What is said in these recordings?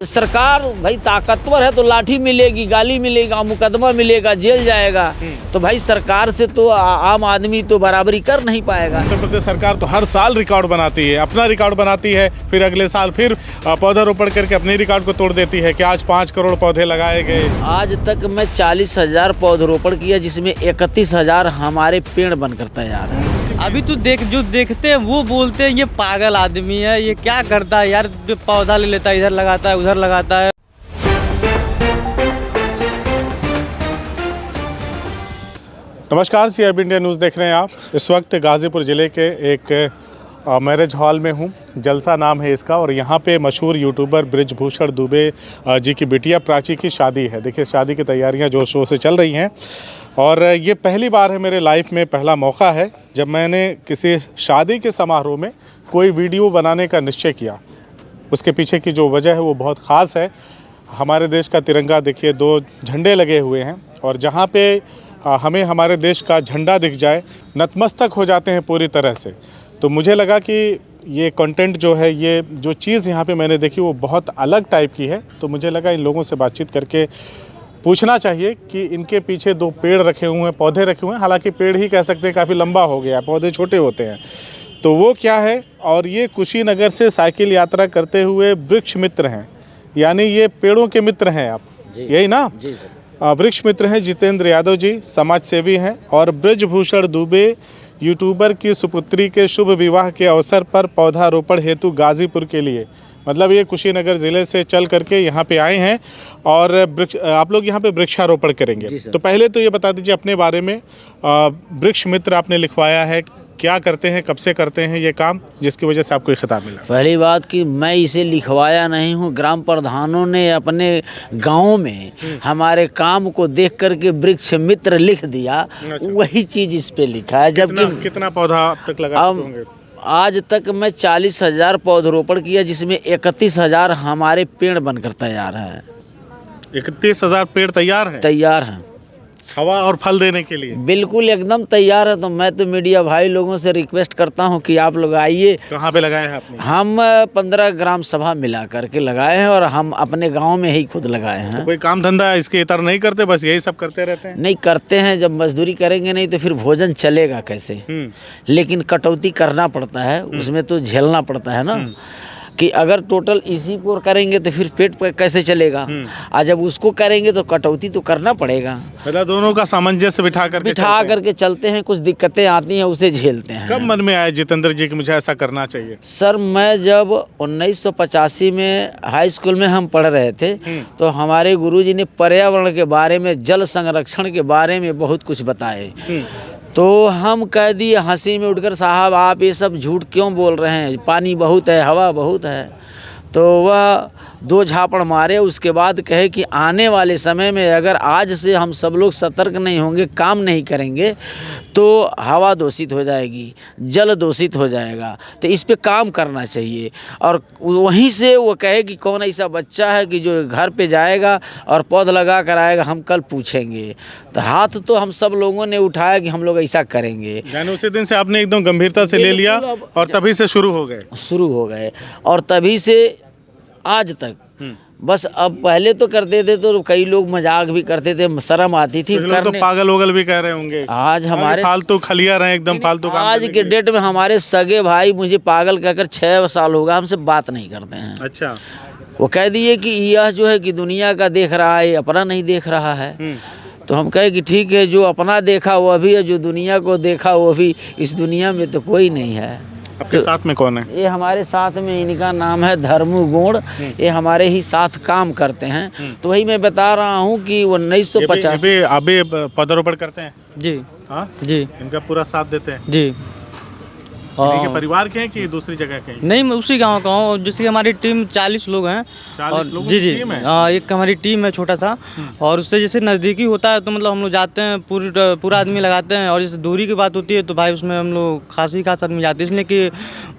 सरकार भाई ताकतवर है तो लाठी मिलेगी, गाली मिलेगा, मुकदमा मिलेगा, जेल जाएगा। तो भाई सरकार से तो आम आदमी तो बराबरी कर नहीं पाएगा। उत्तर प्रदेश सरकार तो हर साल रिकॉर्ड बनाती है, अपना रिकॉर्ड बनाती है, फिर अगले साल फिर पौधारोपण करके अपने रिकॉर्ड को तोड़ देती है कि आज 5 करोड़ पौधे लगाए गए। आज तक मैं 40,000 पौधरोपण किया, जिसमें 31,000 हमारे पेड़ बनकर तैयार हैं। अभी तो जो देखते हैं वो बोलते हैं ये पागल आदमी है, ये क्या करता है यार, पौधा ले लेता है, इधर लगाता है उधर लगाता है। नमस्कार, CIB इंडिया न्यूज़ देख रहे हैं आप। इस वक्त गाज़ीपुर ज़िले के एक मैरिज हॉल में हूँ। जलसा नाम है इसका, और यहाँ पे मशहूर यूट्यूबर बृजभूषण दुबे जी की बिटिया प्राची की शादी है। देखिए, शादी की तैयारियाँ जोर शोर से चल रही हैं, और ये पहली बार है मेरे लाइफ में, पहला मौका है जब मैंने किसी शादी के समारोह में कोई वीडियो बनाने का निश्चय किया। उसके पीछे की जो वजह है वो बहुत ख़ास है। हमारे देश का तिरंगा देखिए, 2 झंडे लगे हुए हैं, और जहाँ पे हमें हमारे देश का झंडा दिख जाए नतमस्तक हो जाते हैं पूरी तरह से। तो मुझे लगा कि ये कंटेंट जो है, ये जो चीज़ यहाँ पे मैंने देखी वो बहुत अलग टाइप की है। तो मुझे लगा इन लोगों से बातचीत करके पूछना चाहिए कि इनके पीछे 2 पेड़ रखे हुए हैं, पौधे रखे हुए हैं। हालांकि पेड़ ही कह सकते हैं, काफ़ी लंबा हो गया है, पौधे छोटे होते हैं। तो वो क्या है, और ये कुशीनगर से साइकिल यात्रा करते हुए वृक्ष मित्र हैं, यानी ये पेड़ों के मित्र हैं आप, यही ना? जी सर। वृक्ष मित्र हैं जितेंद्र यादव जी, समाज सेवी हैं, और बृजभूषण दुबे यूट्यूबर की सुपुत्री के शुभ विवाह के अवसर पर पौधारोपण हेतु गाज़ीपुर के लिए, मतलब ये कुशीनगर ज़िले से चल करके यहाँ पे आए हैं, और आप लोग यहाँ पे वृक्षारोपण करेंगे। तो पहले तो ये बता दीजिए अपने बारे में। वृक्ष मित्र आपने लिखवाया है, क्या करते हैं, कब से करते हैं ये काम, जिसकी वजह से आपको ये खिताब मिला? पहली बात कि मैं इसे लिखवाया नहीं हूँ, ग्राम प्रधानों ने अपने गांव में हमारे काम को देख करके वृक्ष मित्र लिख दिया। अच्छा। वही चीज़ इस पे लिखा है। जबकि कितना पौधा अब तक लगा होंगे? आज तक मैं 40,000 पौधरोपण किया, जिसमें 31,000 हमारे पेड़ बनकर तैयार हैं। 31,000 पेड़ तैयार हैं हवा और फल देने के लिए? बिल्कुल एकदम तैयार है। तो मैं तो मीडिया भाई लोगों से रिक्वेस्ट करता हूं कि आप लोग आइए। कहाँ पे लगाए हैं आपने? हम 15 ग्राम सभा मिला करके लगाए हैं, और हम अपने गांव में ही खुद लगाए हैं। तो कोई काम धंधा इसके इतर नहीं करते, बस यही सब करते रहते हैं? नहीं करते हैं, जब मजदूरी करेंगे नहीं तो फिर भोजन चलेगा कैसे? लेकिन कटौती करना पड़ता है, उसमें तो झेलना पड़ता है ना, कि अगर टोटल इसी को करेंगे तो फिर पेट पर कैसे चलेगा, और जब उसको करेंगे तो कटौती तो करना पड़ेगा। मतलब दोनों का सामंजस्य बिठा करके चलते हैं। कुछ दिक्कतें आती हैं, उसे झेलते हैं। कब मन में आया जितेंद्र जी कि मुझे ऐसा करना चाहिए? सर, मैं जब 1985 में हाई स्कूल में हम पढ़ रहे थे, तो हमारे गुरुजी ने पर्यावरण के बारे में, जल संरक्षण के बारे में बहुत कुछ बताए। तो हम कह दिए हंसी में उठकर, साहब आप ये सब झूठ क्यों बोल रहे हैं, पानी बहुत है, हवा बहुत है। तो वह 2 झापड़ मारे, उसके बाद कहे कि आने वाले समय में अगर आज से हम सब लोग सतर्क नहीं होंगे, काम नहीं करेंगे, तो हवा दूषित हो जाएगी, जल दूषित हो जाएगा, तो इस पे काम करना चाहिए। और वहीं से वो कहे कि कौन ऐसा बच्चा है कि जो घर पे जाएगा और पौध लगा कर आएगा, हम कल पूछेंगे। तो हाथ तो हम सब लोगों ने उठाया कि हम लोग ऐसा करेंगे। यानी उसी दिन से आपने एकदम गंभीरता से ले लिया, और तभी से शुरू हो गए, और तभी से आज तक। बस अब पहले तो करते थे तो कई लोग मजाक भी करते थे, शर्म आती थी करने। तो पागल वगल भी कह रहे होंगे आज हमारे फालतू खलिया रहे, एकदम फालतू काम। आज के डेट में हमारे सगे भाई मुझे पागल कहकर 6 साल होगा हमसे बात नहीं करते हैं। अच्छा। वो कह दिए कि यह जो है कि दुनिया का देख रहा है, अपना नहीं देख रहा है। तो हम कहे कि ठीक है, जो अपना देखा वो भी है, जो दुनिया को देखा वो भी। इस दुनिया में तो कोई नहीं है। आपके साथ में कौन है? ये हमारे साथ में, इनका नाम है धर्मू गुण। ये हमारे ही साथ काम करते हैं। तो वही मैं बता रहा हूँ कि 1950 अभी पौधारोपण करते हैं? जी हाँ जी। इनका पूरा साथ देते हैं? जी। इनके परिवार के हैं कि दूसरी जगह के हैं? नहीं, मैं उसी गांव का हूँ, जिसकी हमारी टीम 40 लोग हैं। 40 लोगों जी की जी। टीम है? एक हमारी टीम है, छोटा सा, और उससे जैसे नज़दीकी होता है तो मतलब हम लोग जाते हैं, पूरा आदमी लगाते हैं। और जैसे दूरी की बात होती है तो भाई उसमें हम लोग खास आदमी जाते हैं, इसलिए कि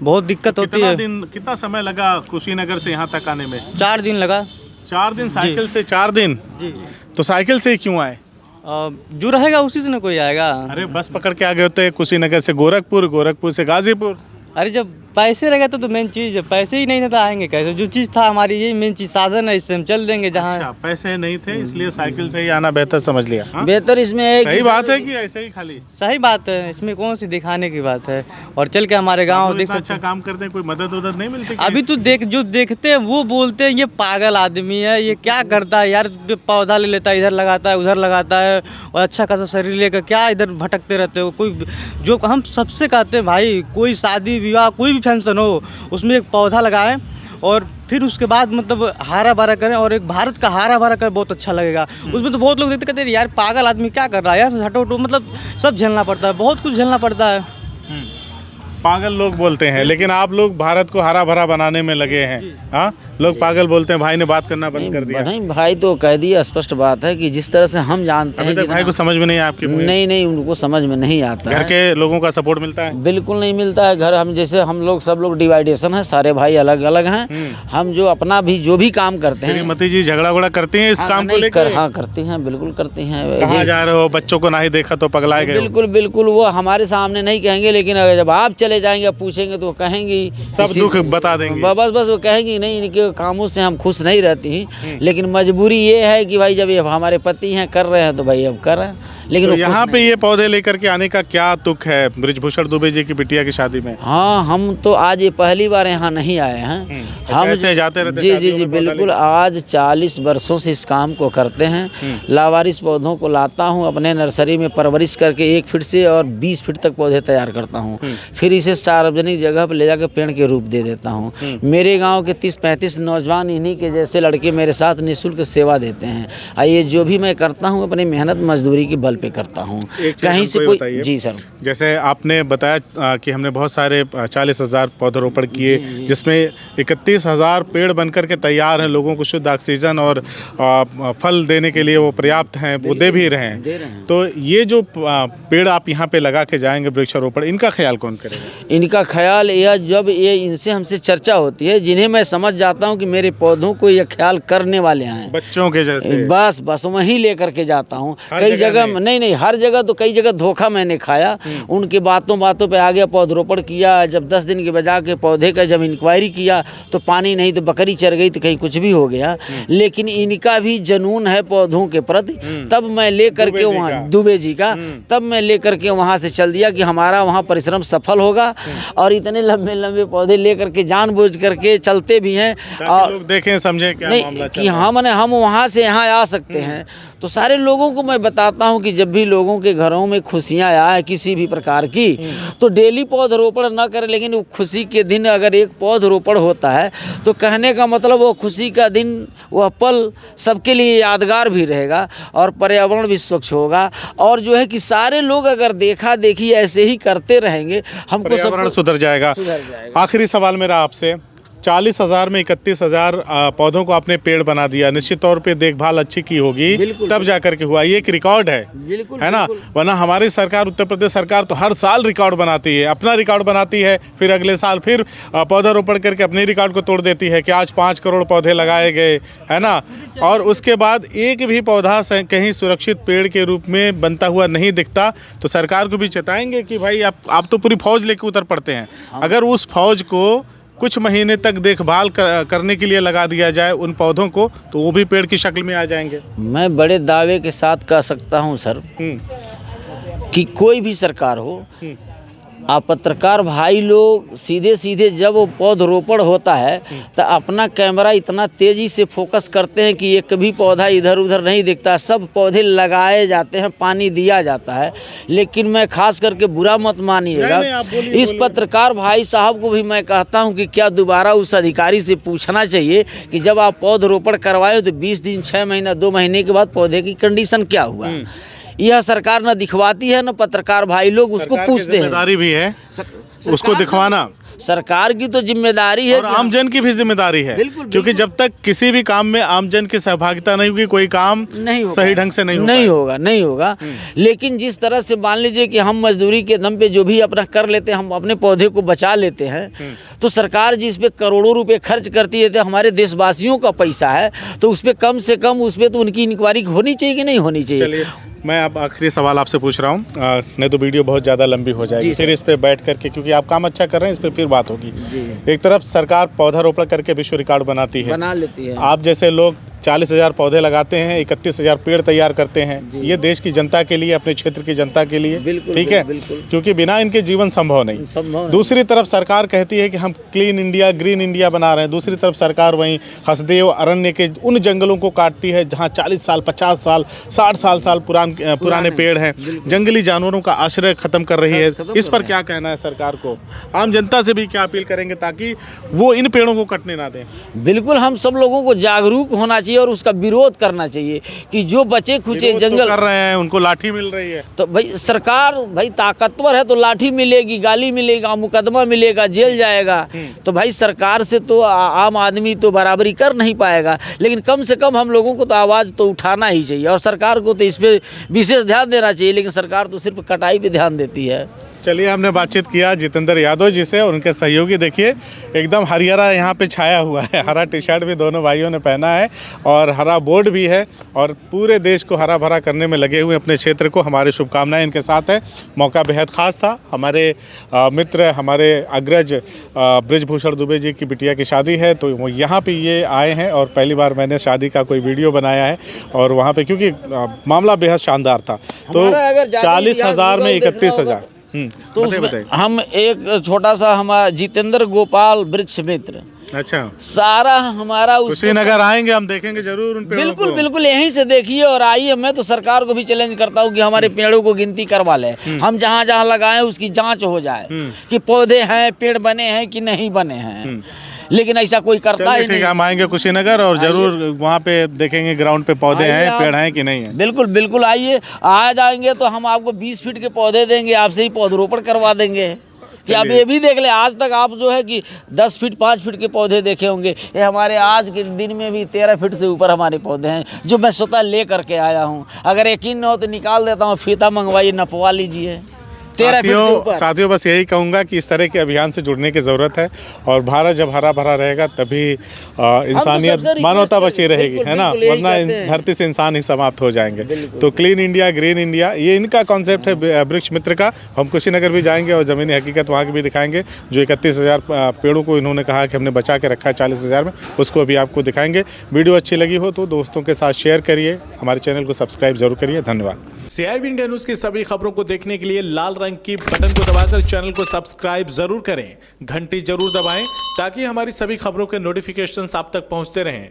बहुत दिक्कत होती है। कितना समय लगा कुशीनगर से यहाँ तक आने में? 4 दिन लगा। 4 दिन साइकिल से? 4 दिन? जी। तो साइकिल से ही क्यों आए? जो रहेगा उसी से ना कोई आएगा। अरे बस पकड़ के आ गए होते कुशीनगर से गोरखपुर, गोरखपुर से गाजीपुर। अरे जब पैसे रहेगा तो मेन चीज़ है, पैसे ही नहीं था तो आएंगे कैसे? जो चीज़ था हमारी यही मेन चीज़ साधन है, इससे हम चल देंगे जहाँ। अच्छा, पैसे नहीं थे इसलिए साइकिल से ही आना बेहतर समझ लिया। हाँ? बेहतर इसमें है सही कि बात है कि ऐसे ही खाली सही बात है, इसमें कौन सी दिखाने की बात है। और चल के हमारे गाँव देख सकते अच्छा काम करते हैं, कोई मदद उदद नहीं मिलती? अभी तो जो देखते हैं वो बोलते हैं ये पागल आदमी है, ये क्या करता है यार, पौधा ले लेता है, इधर लगाता है उधर लगाता है, और अच्छा खासा शरीर लेकर क्या इधर भटकते रहते हो। कोई जो हम सबसे कहते हैं भाई, कोई शादी विवाह कोई भी फंक्शन हो उसमें एक पौधा लगाएं और फिर उसके बाद मतलब हरा भरा करें, और एक भारत का हरा भरा करें, बहुत अच्छा लगेगा। उसमें तो बहुत लोग देखते कहते हैं यार पागल आदमी क्या कर रहा है यार, हटो हटो, मतलब सब झेलना पड़ता है, बहुत कुछ झेलना पड़ता है। पागल लोग बोलते हैं, लेकिन आप लोग भारत को हरा भरा बनाने में लगे हैं। हाँ, लोग पागल बोलते हैं। भाई ने बात करना बंद कर दिया। नहीं, भाई तो कह दिया, स्पष्ट बात है कि जिस तरह से हम जानते हैं अभी तक भाई को समझ में नहीं आया आपकी? नहीं, उनको समझ में नहीं आता। घर के लोगों का सपोर्ट मिलता है? बिल्कुल नहीं मिलता है। घर हम जैसे हम लोग सब लोग डिवाइडेशन है, सारे भाई अलग अलग हैं। हम जो अपना भी जो भी काम करते हैं, श्रीमती जी झगड़ा वगड़ा करती हैं इस काम को लेकर? हाँ करती हैं, बिल्कुल करती हैं। कहाँ जा रहे हो? बच्चों को नहीं देखा तो पगलाए गए? बिल्कुल वो हमारे सामने नहीं कहेंगे, लेकिन अगर जब आप चले जाएंगे पूछेंगे तो कहेंगी, सब दुख बता देंगे। बस वो कहेंगी नहीं, इनके कामों से हम खुश नहीं रहती। लेकिन मजबूरी ये है कि भाई जब ये हमारे पति हैं कर रहे हैं तो भाई अब कर रहे हैं। लेकिन तो यहाँ पे ये पौधे लेकर के आने का क्या तुक है बृजभूषण दुबे जी की बिटिया की शादी में? हाँ, हम तो आज ये पहली बार यहाँ नहीं आए हैं। हम ऐसे जाते रहते? जी बिल्कुल, आज 40 वर्षों से इस काम को करते हैं। लावारिस पौधों को लाता हूँ अपने नर्सरी में, परवरिश करके 1 फीट से और 20 फीट तक पौधे तैयार करता हूँ। फिर इसे सार्वजनिक जगह पर ले जाकर पेड़ के रूप दे देता हूँ। मेरे गाँव के 30-35 नौजवान इन्हीं के जैसे लड़के मेरे साथ निःशुल्क सेवा देते हैं। ये जो भी मैं करता हूँ अपनी मेहनत मजदूरी के बल पे करता हूँ, कहीं से कोई। जी सर, जैसे आपने बताया कि हमने बहुत सारे 40,000 पौधरोपण किए, जिसमें 31,000 पेड़ बनकर के तैयार हैं, लोगों को शुद्ध ऑक्सीजन और फल देने के लिए वो पर्याप्त हैं, वो दे भी रहे हैं। तो ये जो पेड़ आप यहाँ पे लगा के जाएंगे वृक्षारोपण, इनका ख्याल कौन करेगा? इनका ख्याल यह जब ये इनसे हमसे चर्चा होती है, जिन्हें मैं समझ जाता हूँ कि मेरे पौधों को यह ख्याल करने वाले हैं, बच्चों के जैसे, बस वहीं लेकर के जाता हूँ। कई जगह नहीं, हर जगह तो कई जगह धोखा मैंने खाया। उनके बातों पे आ गया, पौधरोपण किया, जब 10 दिन के बजा के पौधे का जब इंक्वायरी किया तो पानी नहीं, तो बकरी चर गई, तो कहीं कुछ भी हो गया। लेकिन इनका भी जनून है पौधों के प्रति, तब मैं लेकर के वहाँ दुबे जी का, तब मैं लेकर के वहाँ से चल दिया कि हमारा वहाँ परिश्रम सफल होगा। और इतने लंबे लंबे पौधे लेकर के जानबूझ करके चलते भी हैं, और लोग देखें समझें क्या मामला कि हम वहाँ से यहाँ आ सकते हैं। तो सारे लोगों को मैं बताता हूँ कि जब भी लोगों के घरों में खुशियाँ आए किसी भी प्रकार की, तो डेली पौधरोपण न करें, लेकिन खुशी के दिन अगर एक पौधरोपण होता है तो कहने का मतलब वो खुशी का दिन, वह पल सबके लिए यादगार भी रहेगा और पर्यावरण भी स्वच्छ होगा। और जो है कि सारे लोग अगर देखा देखी ऐसे ही करते रहेंगे, हमको पर्यावरण सुधर जाएगा। आखिरी सवाल मेरा आपसे, 40,000 में 31,000 पौधों को आपने पेड़ बना दिया, निश्चित तौर पे देखभाल अच्छी की होगी, तब जाकर के हुआ। ये एक रिकॉर्ड है ना? वरना हमारी सरकार, उत्तर प्रदेश सरकार तो हर साल रिकॉर्ड बनाती है, अपना रिकॉर्ड बनाती है, फिर अगले साल फिर पौधारोपण करके अपने रिकॉर्ड को तोड़ देती है कि आज 5 करोड़ पौधे लगाए गए, है ना? और उसके बाद एक भी पौधा कहीं सुरक्षित पेड़ के रूप में बनता हुआ नहीं दिखता। तो सरकार को भी चेताएंगे कि भाई आप तो पूरी फौज लेकर उतर पड़ते हैं, अगर उस फौज को कुछ महीने तक देखभाल करने के लिए लगा दिया जाए उन पौधों को, तो वो भी पेड़ की शक्ल में आ जाएंगे। मैं बड़े दावे के साथ कह सकता हूं सर कि कोई भी सरकार हो, आप पत्रकार भाई लोग सीधे सीधे जब वो पौधरोपण होता है तो अपना कैमरा इतना तेज़ी से फोकस करते हैं कि एक भी पौधा इधर उधर नहीं दिखता, सब पौधे लगाए जाते हैं, पानी दिया जाता है। लेकिन मैं खास करके बुरा मत मानिएगा, इस पत्रकार भाई साहब को भी मैं कहता हूं कि क्या दोबारा उस अधिकारी से पूछना चाहिए कि जब आप पौधरोपण करवाए तो 20 दिन, 6 महीना, 2 महीने के बाद पौधे की कंडीशन क्या हुआ। यह सरकार न दिखवाती है, न पत्रकार भाई लोग उसको पूछते हैं। जिम्मेदारी भी है उसको दिखवाना, सरकार की तो जिम्मेदारी है, और आमजन की भी जिम्मेदारी है। क्योंकि जब तक किसी भी काम में आमजन की सहभागिता नहीं होगी, कोई काम सही ढंग से नहीं होगा। लेकिन जिस तरह से मान लीजिए कि हम मजदूरी के दम पे जो भी अपना कर लेते हैं, हम अपने पौधे को बचा लेते हैं, तो सरकार जिस पे करोड़ों रुपए खर्च करती है, तो हमारे देशवासियों का पैसा है, तो उस पर कम से कम उस पर तो उनकी इंक्वायरी होनी चाहिए कि नहीं होनी चाहिए। मैं अब आखिरी सवाल आपसे पूछ रहा हूँ, नहीं तो वीडियो बहुत ज़्यादा लंबी हो जाएगी, फिर इस पे बैठ करके, क्योंकि आप काम अच्छा कर रहे हैं, इस पे फिर बात होगी। एक तरफ सरकार पौधारोपण करके विश्व रिकॉर्ड बनाती है, बना लेती है। आप जैसे लोग 40,000 पौधे लगाते हैं, 31,000 पेड़ तैयार करते हैं। ये देश की जनता के लिए, अपने क्षेत्र की जनता के लिए, ठीक है, क्योंकि बिना इनके जीवन संभव नहीं। दूसरी तरफ सरकार कहती है कि हम क्लीन इंडिया, ग्रीन इंडिया बना रहे हैं, दूसरी तरफ सरकार वहीं हसदेव अरण्य के उन जंगलों को काटती है जहाँ 40 साल, 50 साल, 60 साल पुराने पेड़ हैं, जंगली जानवरों का आश्रय खत्म कर रही है। इस पर क्या कहना है सरकार को? आम जनता से भी क्या अपील करेंगे ताकि वो इन पेड़ों को कटने ना दें? बिल्कुल, हम सब लोगों को जागरूक होना चाहिए और उसका विरोध करना चाहिए कि जो बचे खुचे जंगल कर रहे हैं उनको लाठी मिल रही है। तो भाई सरकार भाई ताकतवर है तो लाठी मिलेगी, गाली मिलेगा, मुकदमा मिलेगा, जेल जाएगा। तो भाई सरकार से तो आम आदमी तो बराबरी कर नहीं पाएगा, लेकिन कम से कम हम लोगों को तो आवाज़ तो उठाना ही चाहिए और सरकार को तो इस पर विशेष ध्यान देना चाहिए, लेकिन सरकार तो सिर्फ कटाई पे ध्यान देती है। चलिए, हमने बातचीत किया जितेंद्र यादव जी से, उनके सहयोगी देखिए एकदम हरियारा यहाँ पे छाया हुआ है, हरा टी शर्ट भी दोनों भाइयों ने पहना है और हरा बोर्ड भी है और पूरे देश को हरा भरा करने में लगे हुए अपने क्षेत्र को। हमारी शुभकामनाएं इनके साथ है। मौका बेहद ख़ास था, हमारे मित्र, हमारे अग्रज बृजभूषण दुबे जी की बिटिया की शादी है, तो वो यहाँ पर ये आए हैं और पहली बार मैंने शादी का कोई वीडियो बनाया है और वहाँ पर क्योंकि मामला बेहद शानदार था, तो 40,000 में 31,000। तो उसमें हम एक छोटा सा हमारा जितेंद्र गोपाल वृक्ष मित्र, अच्छा, सारा हमारा कुशीनगर आएंगे, हम देखेंगे जरूर उन पेड़ों बिल्कुल को। बिल्कुल यहीं से देखिए और आइए। मैं तो सरकार को भी चैलेंज करता हूँ कि हमारे पेड़ों को गिनती करवा ले, हम जहाँ जहाँ लगाएं उसकी जांच हो जाए कि पौधे हैं, पेड़ बने हैं कि नहीं बने हैं, लेकिन ऐसा कोई करता ही नहीं। हम आएंगे कुशीनगर और जरूर वहाँ पे देखेंगे ग्राउंड पे पौधे हैं, पेड़ हैं कि नहीं है। बिल्कुल बिल्कुल आइए, आ जाएंगे तो हम आपको 20 फीट के पौधे देंगे, आपसे ही पौधरोपण करवा देंगे कि आप ये भी देख ले। आज तक आप जो है कि 10 फीट 5 फीट के पौधे देखे होंगे, ये हमारे आज के दिन में भी 13 फीट से ऊपर हमारे पौधे हैं जो मैं स्वतः ले करके आया हूँ। अगर यकीन न हो तो निकाल देता हूँ, फीता मंगवाइए, नपवा लीजिए। साथियों बस यही कहूँगा कि इस तरह के अभियान से जुड़ने की ज़रूरत है और भारत जब हरा भरा रहेगा तभी इंसानियत, मानवता बची रहेगी, है ना, वरना धरती से इंसान ही समाप्त हो जाएंगे। तो क्लीन इंडिया, ग्रीन इंडिया, ये इनका कॉन्सेप्ट है वृक्ष मित्र का। हम कुशीनगर भी जाएंगे और ज़मीनी हकीकत वहाँ की भी दिखाएंगे। जो 31,000 पेड़ों को इन्होंने कहा कि हमने बचा के रखा है 40,000 में, उसको अभी आपको दिखाएंगे। वीडियो अच्छी लगी हो तो दोस्तों के साथ शेयर करिए, हमारे चैनल को सब्सक्राइब जरूर करिए। धन्यवाद। CIB इंडिया न्यूज़ की सभी खबरों को देखने के लिए लाल रंग की बटन को दबाकर चैनल को सब्सक्राइब जरूर करें, घंटी जरूर दबाएं ताकि हमारी सभी खबरों के नोटिफिकेशंस आप तक पहुंचते रहें।